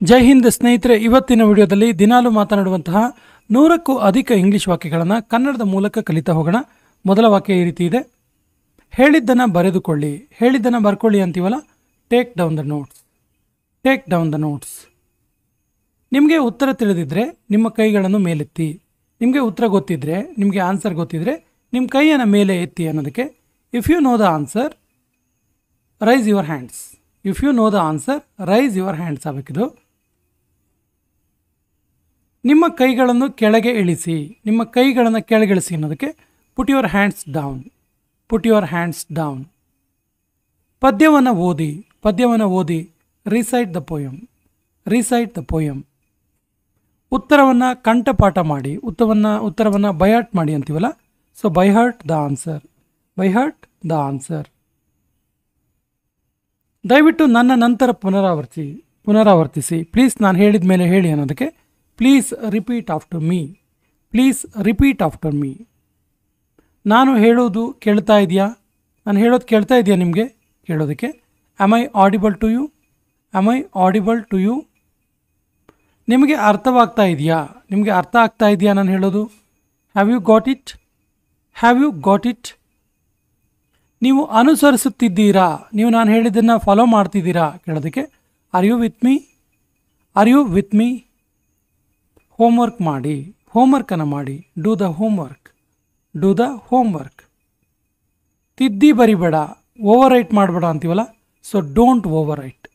ಜೈ ಹಿಂದ್ ಸ್ನೇಹಿತರೆ, ಇವತ್ತಿನ ವಿಡಿಯೋದಲ್ಲಿ ದಿನಾಲು ಮಾತನಾಡುವಂತಹ 100ಕ್ಕೂ ಅಧಿಕ ಇಂಗ್ಲಿಷ್ ವಾಕ್ಯಗಳನ್ನು ಕನ್ನಡದ ಮೂಲಕ ಕಲಿತಾ ಹೋಗೋಣ. ಮೊದಲ ವಾಕ್ಯ ಈ ರೀತಿ ಇದೆ: ಹೇಳಿದ್ದನ್ನು ಬರೆದುಕೊಳ್ಳಿ. ಹೇಳಿದ್ದನ್ನು ಬರ್ಕೊಳ್ಳಿ ಅಂತೀವಲ್ಲ, take down the notes. Take down the notes. ನಿಮಗೆ ಉತ್ತರ ತಿಳಿದಿದ್ರೆ ನಿಮ್ಮ ಕೈಗಳನ್ನು ಮೇಲೆತ್ತಿ. ನಿಮಗೆ ಉತ್ತರ ಗೊತ್ತಿದ್ರೆ, ನಿಮಗೆ ಆನ್ಸರ್ ಗೊತ್ತಿದ್ರೆ ನಿಮ್ಮ ಕೈಯನ್ನು ಮೇಲೆ ಎತ್ತಿ ಅನ್ನೋದಕ್ಕೆ if you know the answer raise your hands. If you know the answer raise your hands ಆಗಬೇಕಿದು. ನಿಮ್ಮ ಕೈಗಳನ್ನು ಕೆಳಗೆ ಇಳಿಸಿ. ನಿಮ್ಮ ಕೈಗಳನ್ನು ಕೆಳಗಿಳಿಸಿ ಅನ್ನೋದಕ್ಕೆ put your hands down. Put your hands down. ಪದ್ಯವನ್ನು ಓದಿ. ಪದ್ಯವನ್ನು ಓದಿ. Recite the poem. Recite the poem. ಉತ್ತರವನ್ನು ಕಂಠಪಾಠ ಮಾಡಿ. ಉತ್ತರವನ್ನು ಬೈಹಾರ್ಟ್ ಮಾಡಿ ಅಂತೀವಲ್ಲ, so by heart the answer. By heart the answer. ದಯವಿಟ್ಟು ನನ್ನ ನಂತರ ಪುನರಾವರ್ತಿಸಿ. ಪ್ಲೀಸ್ ನಾನು ಹೇಳಿದ ಮೇಲೆ ಹೇಳಿ ಅನ್ನೋದಕ್ಕೆ please repeat after me. Please repeat after me. ನಾನು ಹೇಳೋದು ಕೇಳ್ತಾ ಇದೆಯಾ? ನಾನು ಹೇಳೋದು ಕೇಳ್ತಾ ಇದೆಯಾ ನಿಮಗೆ ಕೇಳೋದಕ್ಕೆ? Am I audible to you? Am I audible to you? ನಿಮಗೆ ಅರ್ಥವಾಗ್ತಾ ಇದೆಯಾ? ನಿಮಗೆ ಅರ್ಥ ಆಗ್ತಾ ಇದೆಯಾ ನಾನು ಹೇಳೋದು? Have you got it? Have you got it? ನೀವು ಅನುಸರಿಸುತ್ತಿದ್ದೀರಾ? ನೀವು ನಾನು ಹೇಳಿದ್ದನ್ನು ಫಾಲೋ ಮಾಡ್ತಿದ್ದೀರಾ ಕೇಳೋದಕ್ಕೆ are you with me? Are you with me? Homework ಮಾಡಿ. ಹೋಮ್ವರ್ಕನ್ನು ಮಾಡಿ. Do the homework. Do the homework. ತಿದ್ದಿ ಬರಿಬೇಡ. ಓವರ್ ರೈಟ್ ಮಾಡಬೇಡ ಅಂತೀವಲ್ಲ, so don't overwrite.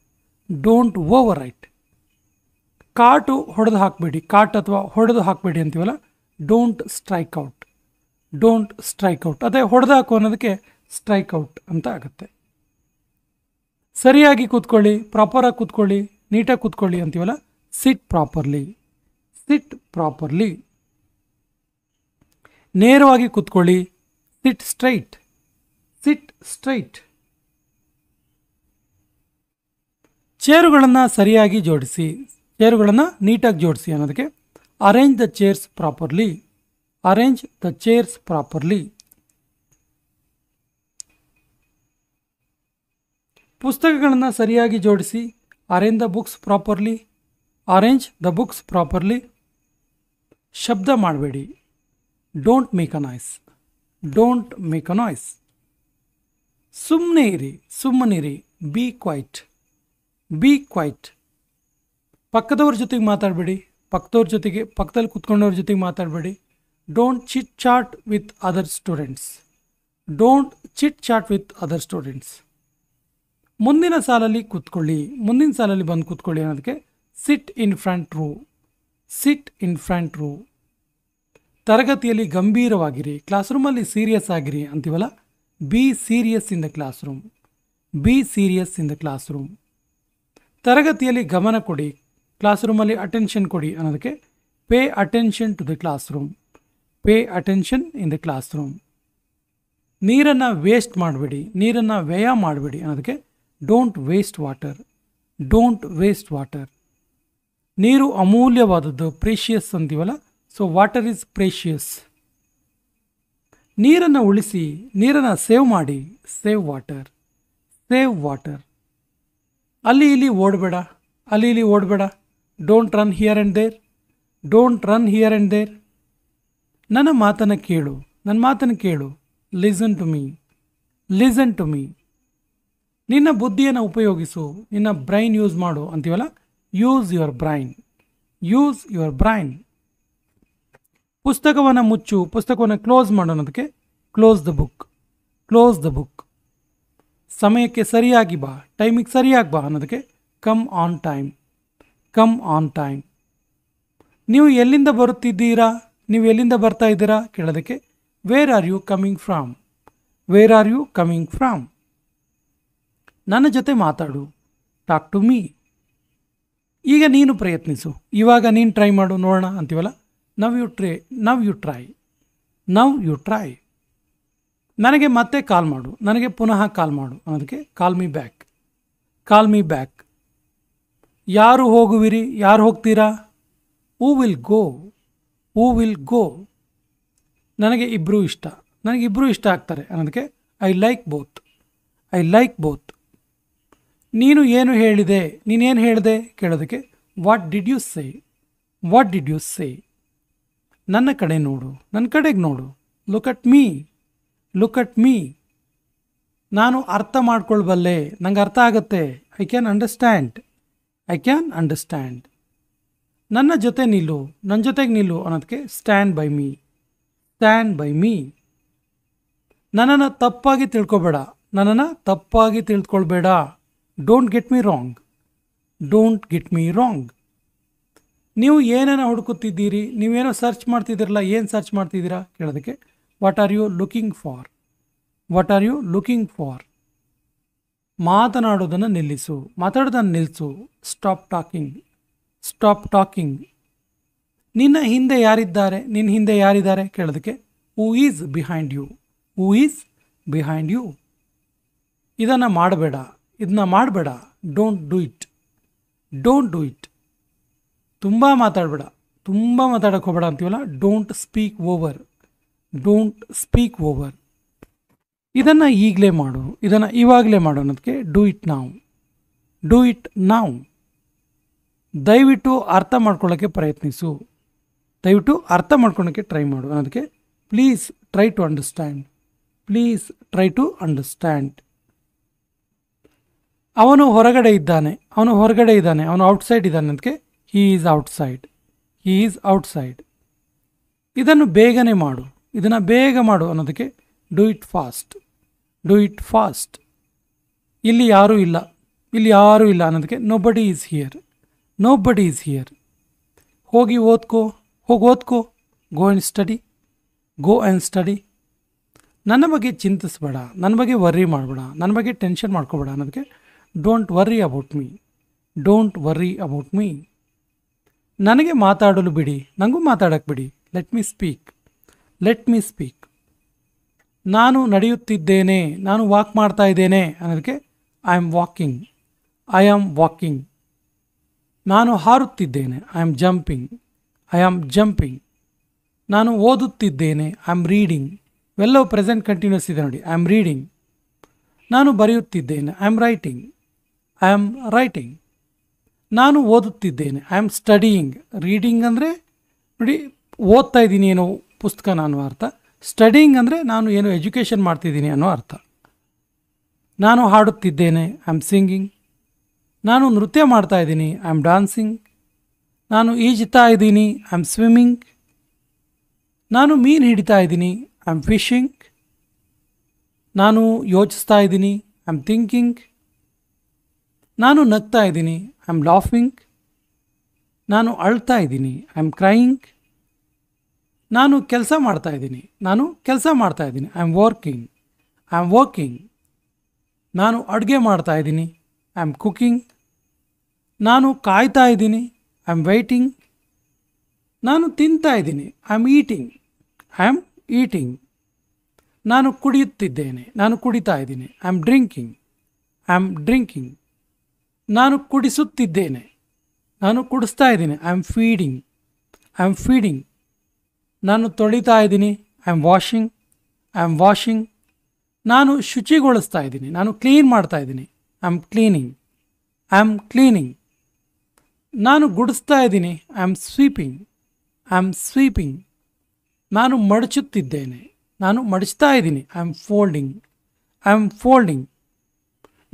Don't over right. ಕಾಟು ಹೊಡೆದು ಹಾಕಬೇಡಿ. ಕಾಟ್ ಅಥವಾ ಹೊಡೆದು ಹಾಕಬೇಡಿ ಅಂತೀವಲ್ಲ, don't strike out. Don't strike out. ಅದೇ ಹೊಡೆದು ಹಾಕು ಅನ್ನೋದಕ್ಕೆ ಸ್ಟ್ರೈಕ್ ಔಟ್ ಅಂತ ಆಗುತ್ತೆ. ಸರಿಯಾಗಿ ಕೂತ್ಕೊಳ್ಳಿ. ಪ್ರಾಪರಾಗಿ ಕೂತ್ಕೊಳ್ಳಿ. ನೀಟಾಗಿ ಕೂತ್ಕೊಳ್ಳಿ ಅಂತೀವಲ್ಲ, ಸಿಟ್ ಪ್ರಾಪರ್ಲಿ. Sit properly. ನೇರವಾಗಿ ಕೂತ್ಕೊಳ್ಳಿ. ಸಿಟ್ ಸ್ಟ್ರೈಟ್. ಸಿಟ್ ಸ್ಟ್ರೈಟ್. ಚೇರುಗಳನ್ನು ಸರಿಯಾಗಿ ಜೋಡಿಸಿ. ಚೇರುಗಳನ್ನು ನೀಟಾಗಿ ಜೋಡಿಸಿ ಅನ್ನೋದಕ್ಕೆ arrange the chairs properly. Arrange the chairs properly. ಪುಸ್ತಕಗಳನ್ನು ಸರಿಯಾಗಿ ಜೋಡಿಸಿ. Arrange the books properly. Arrange the books properly. ಶಬ್ದ ಮಾಡಬೇಡಿ. Don't make a noise. Don't make a noise. ಸುಮ್ಮನೆ ಇರಿ. ಸುಮ್ಮನಿರಿ. Be quiet. Be quiet. ಪಕ್ಕದವ್ರ ಜೊತೆಗೆ ಮಾತಾಡಬೇಡಿ. ಪಕ್ಕದಲ್ಲಿ ಕೂತ್ಕೊಂಡವ್ರ ಜೊತೆಗೆ ಮಾತಾಡಬೇಡಿ. Don't chit chat with other students. Don't chit chat with other students. ಮುಂದಿನ ಸಾಲಲ್ಲಿ ಕೂತ್ಕೊಳ್ಳಿ. ಮುಂದಿನ ಸಾಲಲ್ಲಿ ಬಂದು ಕೂತ್ಕೊಳ್ಳಿ ಅನ್ನೋದಕ್ಕೆ sit in front rho. Sit in front row. ತರಗತಿಯಲ್ಲಿ ಗಂಭೀರವಾಗಿರಿ. ಕ್ಲಾಸ್ ರೂಮಲ್ಲಿ ಸೀರಿಯಸ್ ಆಗಿರಿ ಅಂತೀವಲ್ಲ, be serious in the classroom. Be serious in the classroom. ತರಗತಿಯಲ್ಲಿ ಗಮನ ಕೊಡಿ. ಕ್ಲಾಸ್ ರೂಮಲ್ಲಿ ಅಟೆನ್ಷನ್ ಕೊಡಿ ಅನ್ನೋದಕ್ಕೆ pay attention to the classroom. Pay attention in the classroom. ನೀರನ್ನು ವೇಸ್ಟ್ ಮಾಡಬೇಡಿ. ನೀರನ್ನು ವ್ಯಯ ಮಾಡಬೇಡಿ ಅನ್ನೋದಕ್ಕೆ don't waste water. Don't waste water. ನೀರು ಅಮೂಲ್ಯವಾದದ್ದು. ಪ್ರೇಷಿಯಸ್ ಅಂತೀವಲ್ಲ, ಸೊ ವಾಟರ್ ಈಸ್ ಪ್ರೇಷಿಯಸ್. ನೀರನ್ನು ಉಳಿಸಿ. ನೀರನ್ನು ಸೇವ್ ಮಾಡಿ. Save water. Save water. ಅಲ್ಲಿ ಇಲ್ಲಿ ಓಡಬೇಡ. ಅಲ್ಲಿ ಇಲ್ಲಿ ಓಡಬೇಡ. Don't run here and there. Don't run here and there. ನನ್ನ ಮಾತನ್ನು ಕೇಳು. ನನ್ನ ಮಾತನ್ನು ಕೇಳು. Listen to me. Listen to me. ನಿನ್ನ ಬುದ್ಧಿಯನ್ನು ಉಪಯೋಗಿಸು. ನಿನ್ನ ಬ್ರೈನ್ ಯೂಸ್ ಮಾಡು ಅಂತೀವಲ್ಲ, use your brain. Use your brain. ಪುಸ್ತಕವನ್ನು ಮುಚ್ಚು. ಪುಸ್ತಕವನ್ನು ಕ್ಲೋಸ್ ಮಾಡು ಅನ್ನೋದಕ್ಕೆ close the book. Close the book. ಸಮಯಕ್ಕೆ ಸರಿಯಾಗಿ ಬಾ. ಟೈಮಿಗೆ ಸರಿಯಾಗಿ ಬಾ ಅನ್ನೋದಕ್ಕೆ come on time. Come on time. ನೀವು ಎಲ್ಲಿಂದ ಬರುತ್ತಿದ್ದೀರಾ? ನೀವು ಎಲ್ಲಿಂದ ಬರ್ತಾ ಇದ್ದೀರಾ ಕೇಳೋದಕ್ಕೆ where are you coming from. Where are you coming from. ನನ್ನ ಜೊತೆ ಮಾತಾಡು. Talk to me. ಈಗ ನೀನು ಪ್ರಯತ್ನಿಸು. ಇವಾಗ ನೀನು ಟ್ರೈ ಮಾಡು ನೋಡೋಣ ಅಂತೀವಲ್ಲ, now you try. Now you try. Now you try. ನನಗೆ ಮತ್ತೆ ಕಾಲ್ ಮಾಡು. ನನಗೆ ಪುನಃ ಕಾಲ್ ಮಾಡು ಅನ್ನೋದಕ್ಕೆ call me back. Call me back. ಯಾರು ಹೋಗುವಿರಿ? ಯಾರು ಹೋಗ್ತೀರಾ? Who will go. Who will go. ನನಗೆ ಇಬ್ಬರೂ ಇಷ್ಟ. ನನಗೆ ಇಬ್ಬರೂ ಇಷ್ಟ ಆಗ್ತಾರೆ ಅನ್ನೋದಕ್ಕೆ I like both. I like both. ನೀನು ಏನು ಹೇಳಿದೆ? ನೀನೇನು ಹೇಳಿದೆ ಕೇಳೋದಕ್ಕೆ what did you say? What did you say? ನನ್ನ ಕಡೆ ನೋಡು, ನನ್ನ ಕಡೆಗೆ ನೋಡು. Look at me, look at me. ನಾನು ಅರ್ಥ ಮಾಡ್ಕೊಳ್ಬಲ್ಲೆ, ನಂಗೆ ಅರ್ಥ ಆಗುತ್ತೆ. I can understand, I can understand. ನನ್ನ ಜೊತೆ ನಿಲ್ಲು, ನನ್ನ ಜೊತೆಗೆ ನಿಲ್ಲು ಅನ್ನೋದಕ್ಕೆ stand by me, stand by me. ನನ್ನನ್ನು ತಪ್ಪಾಗಿ ತಿಳ್ಕೊಬೇಡ, ನನ್ನನ್ನು ತಪ್ಪಾಗಿ ತಿಳ್ಕೊಳ್ಬೇಡ. Don't get me wrong, don't get me wrong. ನೀವು ಏನೇನೋ ಹುಡುಕುತ್ತಿದ್ದೀರಿ, ನೀವೇನೋ ಸರ್ಚ್ ಮಾಡ್ತಿದ್ದೀರಲ್ಲ, ಏನು ಸರ್ಚ್ ಮಾಡ್ತಿದ್ದೀರಾ ಕೇಳೋದಕ್ಕೆ what are you looking for, what are you looking for. ಮಾತನಾಡೋದನ್ನು ನಿಲ್ಲಿಸು, ಮಾತಾಡೋದನ್ನು ನಿಲ್ಲಿಸು. Stop talking, stop talking. ನಿನ್ನ ಹಿಂದೆ ಯಾರಿದ್ದಾರೆ, ನಿನ್ನ ಹಿಂದೆ ಯಾರಿದ್ದಾರೆ ಕೇಳೋದಕ್ಕೆ who is behind you, who is behind you. ಇದನ್ನು ಮಾಡಬೇಡ, ಇದನ್ನ ಮಾಡಬೇಡ. Don't do it, don't do it. ತುಂಬ ಮಾತಾಡಬೇಡ, ತುಂಬ ಮಾತಾಡೋಕೆ ಹೋಗಬೇಡ ಅಂತೀವಲ್ಲ. Don't speak over, don't speak over. ಇದನ್ನು ಈಗಲೇ ಮಾಡು, ಇದನ್ನು ಇವಾಗಲೇ ಮಾಡು ಅನ್ನೋದಕ್ಕೆ do it now, do it ನಾವ್. ದಯವಿಟ್ಟು ಅರ್ಥ ಮಾಡ್ಕೊಳ್ಳೋಕ್ಕೆ ಪ್ರಯತ್ನಿಸು, ದಯವಿಟ್ಟು ಅರ್ಥ ಮಾಡ್ಕೊಳ್ಳೋಕ್ಕೆ ಟ್ರೈ ಮಾಡು ಅನ್ನೋದಕ್ಕೆ please try to understand, please try to understand. ಅವನು ಹೊರಗಡೆ ಇದ್ದಾನೆ, ಅವನು ಹೊರಗಡೆ ಇದ್ದಾನೆ, ಅವನು ಔಟ್ಸೈಡ್ ಇದ್ದಾನೆ ಅದಕ್ಕೆ he is outside, he is outside. ಇದನ್ನು ಬೇಗನೆ ಮಾಡು, ಇದನ್ನು ಬೇಗ ಮಾಡು ಅನ್ನೋದಕ್ಕೆ do it fast, do it fast. ಇಲ್ಲಿ ಯಾರೂ ಇಲ್ಲ, ಇಲ್ಲಿ ಯಾರೂ ಇಲ್ಲ ಅನ್ನೋದಕ್ಕೆ nobody is here, nobody is here. ಹೋಗಿ ಓದ್ಕೋ, ಹೋಗಿ ಓದ್ಕೋ. Go and study, go and study. ನನ್ನ ಬಗ್ಗೆ ಚಿಂತಿಸ್ಬೇಡ, ನನ್ನ ಬಗ್ಗೆ ವರ್ರಿ ಮಾಡಬೇಡ, ನನ್ನ ಬಗ್ಗೆ ಟೆನ್ಷನ್ ಮಾಡ್ಕೋಬೇಡ ಅನ್ನೋದಕ್ಕೆ don't worry about me, don't worry about me. ನನಗೆ ಮಾತಾಡಲು ಬಿಡಿ, ನನಗೂ ಮಾತಾಡೋಕ್ಕೆ ಬಿಡಿ. Let me speak, let me speak. ನಾನು ನಡೆಯುತ್ತಿದ್ದೇನೆ, ನಾನು ವಾಕ್ ಮಾಡ್ತಾ ಇದ್ದೇನೆ ಅನ್ನೋದಕ್ಕೆ I am walking, I am walking. ನಾನು ಹಾರುತ್ತಿದ್ದೇನೆ, I am jumping, I am jumping. ನಾನು ಓದುತ್ತಿದ್ದೇನೆ, ಐ ಆಮ್ ರೀಡಿಂಗ್. ಇವೆಲ್ಲವೂ ಪ್ರೆಸೆಂಟ್ ಕಂಟಿನ್ಯೂಸ್ ಇದೆ ನೋಡಿ. I am reading. ನಾನು ಬರೆಯುತ್ತಿದ್ದೇನೆ, I am writing, I am writing. ನಾನು ಓದುತ್ತಿದ್ದೇನೆ, ಐ ಆಮ್ ಸ್ಟಡಿಯಿಂಗ್. ರೀಡಿಂಗ್ ಅಂದರೆ ನೋಡಿ ಓದ್ತಾ ಇದ್ದೀನಿ ಏನೋ ಪುಸ್ತಕನ ಅನ್ನೋ ಅರ್ಥ. ಸ್ಟಡಿಯಿಂಗ್ ಅಂದರೆ ನಾನು ಏನೋ ಎಜುಕೇಷನ್ ಮಾಡ್ತಿದ್ದೀನಿ ಅನ್ನೋ ಅರ್ಥ. ನಾನು ಹಾಡುತ್ತಿದ್ದೇನೆ, ಐ ಆಮ್ ಸಿಂಗಿಂಗ್. ನಾನು ನೃತ್ಯ ಮಾಡ್ತಾ ಇದ್ದೀನಿ, ಐ ಆಮ್ ಡಾನ್ಸಿಂಗ್. ನಾನು ಈಜುತ್ತಾ ಇದ್ದೀನಿ, ಐ ಆಮ್ ಸ್ವಿಮ್ಮಿಂಗ್. ನಾನು ಮೀನು ಹಿಡಿತಾ ಇದ್ದೀನಿ, ಐ ಆಮ್ ಫಿಶಿಂಗ್. ನಾನು ಯೋಚಿಸ್ತಾ ಇದ್ದೀನಿ, ಐ ಆಮ್ ಥಿಂಕಿಂಗ್. ನಾನು ನಗ್ತಾ ಇದ್ದೀನಿ, ಐ ಆಮ್ ಲಾಫಿಂಗ್. ನಾನು ಅಳ್ತಾ ಇದ್ದೀನಿ, ಐ ಆಮ್ ಕ್ರೈಯಿಂಗ್. ನಾನು ಕೆಲಸ ಮಾಡ್ತಾ ಇದ್ದೀನಿ, ನಾನು ಕೆಲಸ ಮಾಡ್ತಾ ಇದ್ದೀನಿ, I am working, I am working. ನಾನು ಅಡುಗೆ ಮಾಡ್ತಾ ಇದ್ದೀನಿ, ಐ ಆಮ್ ಕುಕಿಂಗ್. ನಾನು ಕಾಯ್ತಾ ಇದ್ದೀನಿ, ಐ ಆಮ್ ವೆಯ್ಟಿಂಗ್. ನಾನು ತಿಂತಾ ಇದ್ದೀನಿ, I am eating, I am eating. ನಾನು ಕುಡಿಯುತ್ತಿದ್ದೇನೆ, ನಾನು ಕುಡಿತಾ ಇದ್ದೀನಿ, I am drinking, I am drinking. ನಾನು ಕುಡಿಸುತ್ತಿದ್ದೇನೆ, ನಾನು ಕುಡಿಸ್ತಾ ಇದ್ದೀನಿ, I am feeding, I am feeding. ನಾನು ತೊಳಿತಾ ಇದ್ದೀನಿ, I am washing, I am washing. ನಾನು ಶುಚಿಗೊಳಿಸ್ತಾ ಇದ್ದೀನಿ, ನಾನು ಕ್ಲೀನ್ ಮಾಡ್ತಾ ಇದ್ದೀನಿ, I am cleaning, I am cleaning. ನಾನು ಗುಡಿಸ್ತಾ ಇದ್ದೀನಿ, I am sweeping, I am sweeping. ನಾನು ಮಡಚುತ್ತಿದ್ದೇನೆ, ನಾನು ಮಡಚ್ತಾ ಇದ್ದೀನಿ, I am folding, I am folding.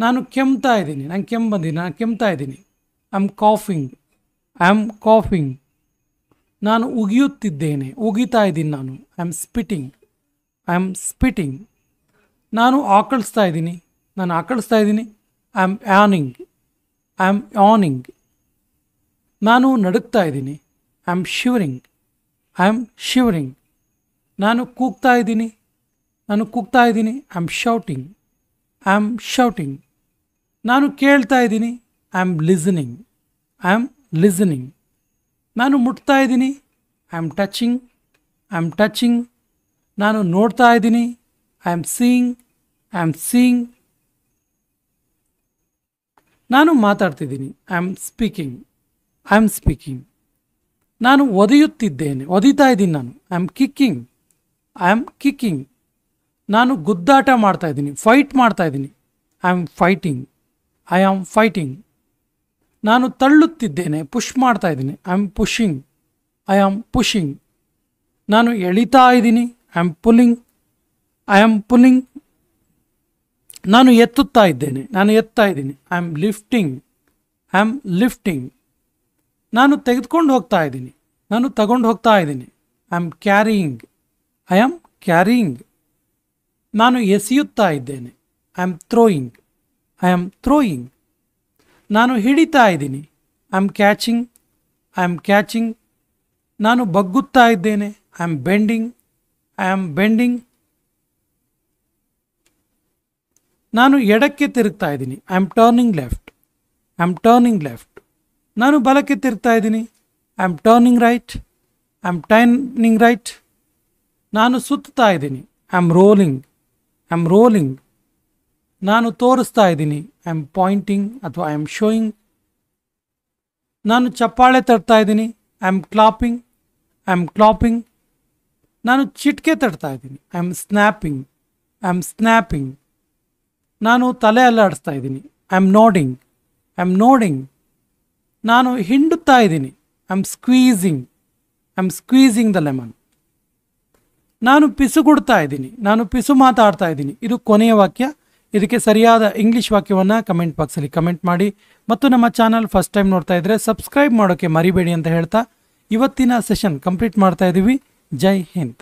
ನಾನು ಕೆಮ್ತಾ ಇದ್ದೀನಿ, ನಂಗೆ ಕೆಮ್ಮು ಬಂದಿದ್ದೀನಿ, ನಾನು ಕೆಮ್ತಾ ಇದ್ದೀನಿ, I am coughing, I am coughing. ನಾನು ಉಗಿಯುತ್ತಿದ್ದೇನೆ, ಉಗಿತಾ ಇದ್ದೀನಿ ನಾನು, I am spitting, I am spitting. ನಾನು ಆಕಳಿಸ್ತಾ ಇದ್ದೀನಿ, ನಾನು ಆಕಳಿಸ್ತಾ ಇದ್ದೀನಿ, ಐ ಆಮ್ ಯಾನಿಂಗ್, ಐ ಆಮ್ ಯಾನಿಂಗ್. ನಾನು ನಡುಗ್ತಾ ಇದ್ದೀನಿ, I am shivering, I am shivering. ನಾನು ಕೂಗ್ತಾ ಇದ್ದೀನಿ, ನಾನು ಕೂಗ್ತಾ ಇದ್ದೀನಿ, I am shouting, I am shouting. ನಾನು ಕೇಳ್ತಾ ಇದ್ದೀನಿ, I am listening, I am listening. ನಾನು ಮುಟ್ತಾ ಇದ್ದೀನಿ, I am touching, I am touching. ನಾನು ನೋಡ್ತಾ ಇದ್ದೀನಿ, I am seeing, I am seeing. ನಾನು ಮಾತಾಡ್ತಿದ್ದೀನಿ, I am speaking, I am speaking. ನಾನು ಒದೆಯುತ್ತಿದ್ದೇನೆ, ಒದಿತಾ ಇದ್ದೀನಿ ನಾನು, I am kicking, I am kicking. ನಾನು ಗುದ್ದಾಟ ಮಾಡ್ತಾ ಇದ್ದೀನಿ, ಫೈಟ್ ಮಾಡ್ತಾ ಇದ್ದೀನಿ, I am fighting, I am fighting. ನಾನು ತಳ್ಳುತ್ತಿದ್ದೇನೆ, ಪುಷ್ ಮಾಡ್ತಾ ಇದ್ದೀನಿ. I am pushing, I am pushing. ನಾನು ಎಳಿತಾ ಇದ್ದೀನಿ, I am pulling, I am pulling. ನಾನು ಎತ್ತುತ್ತಾ ಇದ್ದೇನೆ, ನಾನು ಎತ್ತಾ ಇದ್ದೀನಿ, I am lifting, I am lifting. ನಾನು ತೆಗೆದುಕೊಂಡು ಹೋಗ್ತಾ ಇದ್ದೀನಿ, ನಾನು ತಗೊಂಡು ಹೋಗ್ತಾ ಇದ್ದೀನಿ, I am carrying, I am carrying. ನಾನು ಎಸೆಯುತ್ತಾ ಇದ್ದೇನೆ, I am throwing, I am throwing. ನಾನು ಹಿಡಿತಾ ಇದ್ದೀನಿ, I am catching, I am catching. ನಾನು ಬಗ್ಗುತ್ತಾ ಇದ್ದೇನೆ, I am bending, I am bending. ನಾನು ಎಡಕ್ಕೆ ತಿರುಗ್ತಾ ಇದ್ದೀನಿ, I am turning left, I am turning left. ನಾನು ಬಲಕ್ಕೆ ತಿರುಗ್ತಾ ಇದ್ದೀನಿ, I am turning right, I am turning right. ನಾನು ಸುತ್ತಾ ಇದ್ದೀನಿ, I am rolling, I am rolling. ನಾನು ತೋರಿಸ್ತಾ ಇದ್ದೀನಿ, ಐ ಆಮ್ ಪಾಯಿಂಟಿಂಗ್ ಅಥವಾ ಐ ಆಮ್ ಶೋಯಿಂಗ್. ನಾನು ಚಪ್ಪಾಳೆ ತಟ್ತಾ ಇದ್ದೀನಿ, I am clapping, I am clapping. ನಾನು ಚಿಟಿಕೆ ತಟ್ತಾ ಇದ್ದೀನಿ, I am snapping, I am snapping. ನಾನು ತಲೆ ಅಲ್ಲಾಡಿಸ್ತಾ ಇದ್ದೀನಿ, I am nodding, I am nodding. ನಾನು ಹಿಂಡುತ್ತಾ ಇದ್ದೀನಿ, I am squeezing, I am squeezing the lemon. ನಾನು ಪಿಸುಗುಡ್ತಾ ಇದ್ದೀನಿ, ನಾನು ಪಿಸು ಮಾತಾಡ್ತಾ ಇದ್ದೀನಿ. ಇದು ಕೊನೆಯ ವಾಕ್ಯ. ಇದಕ್ಕೆ ಸರಿಯಾದ ಇಂಗ್ಲೀಷ್ ವಾಕ್ಯವನ್ನು ಕಮೆಂಟ್ ಬಾಕ್ಸಲ್ಲಿ ಕಮೆಂಟ್ ಮಾಡಿ. ಮತ್ತು ನಮ್ಮ ಚಾನಲ್ ಫಸ್ಟ್ ಟೈಮ್ ನೋಡ್ತಾ ಇದ್ದರೆ ಸಬ್ಸ್ಕ್ರೈಬ್ ಮಾಡೋಕ್ಕೆ ಮರಿಬೇಡಿ ಅಂತ ಹೇಳ್ತಾ ಇವತ್ತಿನ ಸೆಷನ್ ಕಂಪ್ಲೀಟ್ ಮಾಡ್ತಾ ಇದ್ದೀವಿ. ಜೈ ಹಿಂದ್.